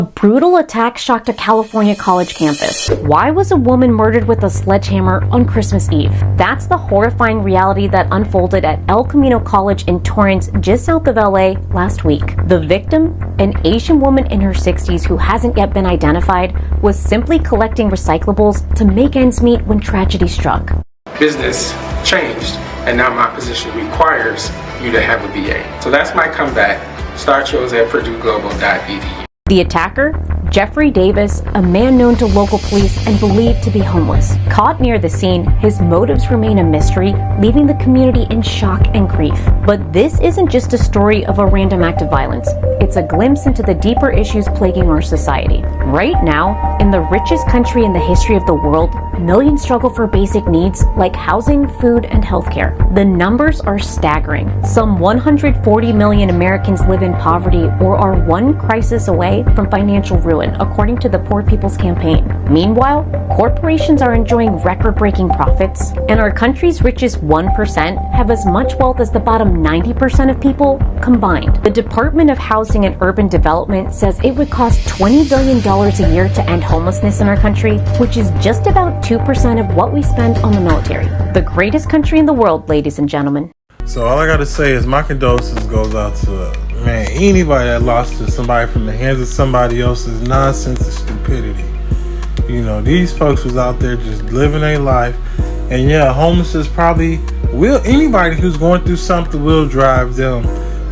A brutal attack shocked a California college campus. Why was a woman murdered with a sledgehammer on Christmas Eve? That's the horrifying reality that unfolded at El Camino College in Torrance, just south of LA, last week. The victim, an Asian woman in her 60s who hasn't yet been identified, was simply collecting recyclables to make ends meet when tragedy struck. Business changed, and now my position requires you to have a BA. So that's my comeback. Start yours at purdueglobal.edu. The attacker, Jeffrey Davis, a man known to local police and believed to be homeless. Caught near the scene, his motives remain a mystery, leaving the community in shock and grief. But this isn't just a story of a random act of violence. It's a glimpse into the deeper issues plaguing our society. Right now, in the richest country in the history of the world, millions struggle for basic needs like housing, food, and healthcare. The numbers are staggering. Some 140 million Americans live in poverty or are one crisis away from financial ruin, according to the Poor People's Campaign. Meanwhile, corporations are enjoying record-breaking profits, and our country's richest 1% have as much wealth as the bottom 90% of people combined. The Department of Housing and Urban Development says it would cost $20 billion a year to end homelessness in our country, which is just about 2% of what we spend on the military. The greatest country in the world, ladies and gentlemen. So all I gotta say is my condolences goes out to, man, anybody that lost to somebody from the hands of somebody else's nonsense and stupidity. You know, these folks was out there just living their life. And yeah, homelessness probably will, anybody who's going through something will drive them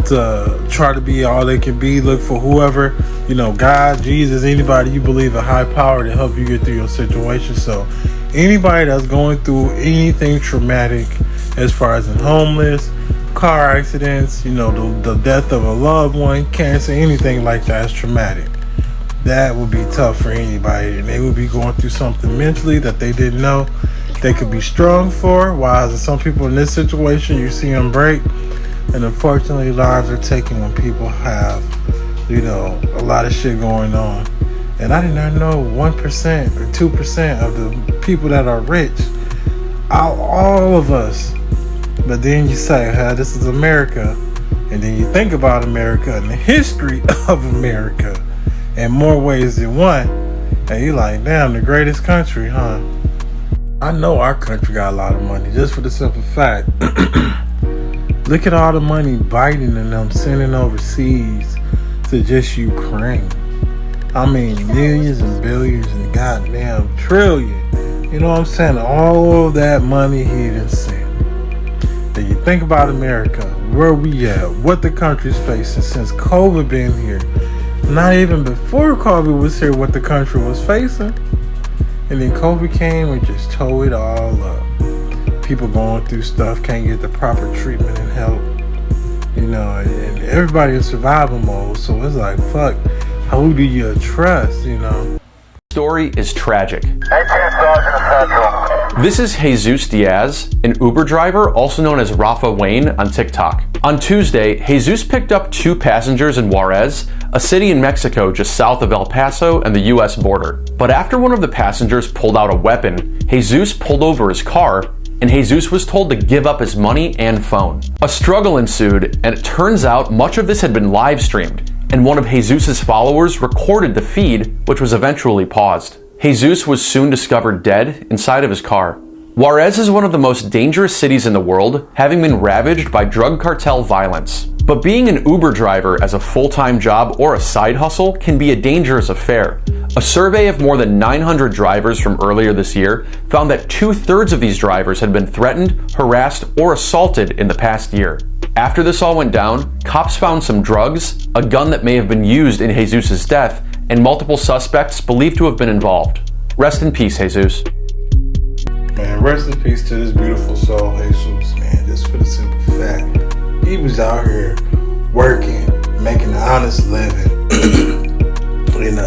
to try to be all they can be, look for whoever, you know, God, Jesus, anybody you believe a high power to help you get through your situation. So anybody that's going through anything traumatic as far as in homeless, car accidents, you know, the death of a loved one, cancer, anything like that is traumatic. That would be tough for anybody, and they would be going through something mentally that they didn't know they could be strong for. While some people in this situation, you see them break, and unfortunately lives are taken when people have, you know, a lot of shit going on. And I did not know 1% or 2% of the people that are rich, all of us. But then you say, this is America. And then you think about America and the history of America in more ways than one. And you're like, damn, the greatest country, huh? I know our country got a lot of money, just for the simple fact. Look at all the money Biden and them sending overseas to just Ukraine. I mean, millions and billions and goddamn trillion. You know what I'm saying? All of that money he done sent. Then you think about America, where we at, what the country's facing since COVID been here. Not even before COVID was here, what the country was facing. And then COVID came and just tore it all up. People going through stuff, can't get the proper treatment and help. You know, and everybody in survival mode. So it's like, fuck, who do you trust, you know? Story is tragic. This is Jesus Diaz, an Uber driver, also known as Rafa Wayne on TikTok. On Tuesday, Jesus picked up two passengers in Juarez, a city in Mexico just south of El Paso and the US border. But after one of the passengers pulled out a weapon, Jesus pulled over his car, and Jesus was told to give up his money and phone. A struggle ensued, and it turns out much of this had been live streamed, and one of Jesus's followers recorded the feed, which was eventually paused. Jesus was soon discovered dead inside of his car. Juarez is one of the most dangerous cities in the world, having been ravaged by drug cartel violence. But being an Uber driver as a full-time job or a side hustle can be a dangerous affair. A survey of more than 900 drivers from earlier this year found that 2/3 of these drivers had been threatened, harassed, or assaulted in the past year. After this all went down, cops found some drugs, a gun that may have been used in Jesus' death, and multiple suspects believed to have been involved. Rest in peace, Jesus. Man, rest in peace to this beautiful soul, Jesus, man. Just for the simple fact, he was out here working, making an honest living. And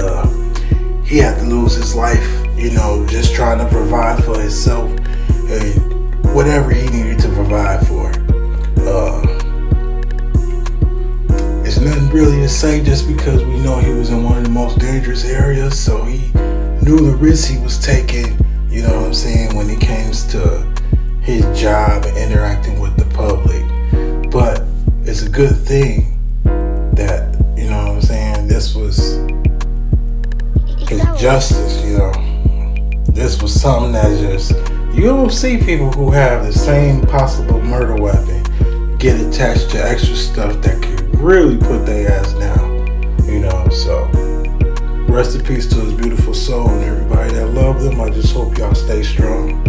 he had to lose his life, you know, just trying to provide for himself and whatever he needed to provide for. There's nothing really to say just because we know he was in one of the most dangerous areas, so he knew the risk he was taking, you know what I'm saying, when it came to his job and interacting with the public. But it's a good thing that, you know what I'm saying, this was justice, you know. This was something that just, you don't see people who have the same possible murder weapon get attached to extra stuff that could really put their ass down, you know. So rest in peace to his beautiful soul and everybody that loved him. I just hope y'all stay strong.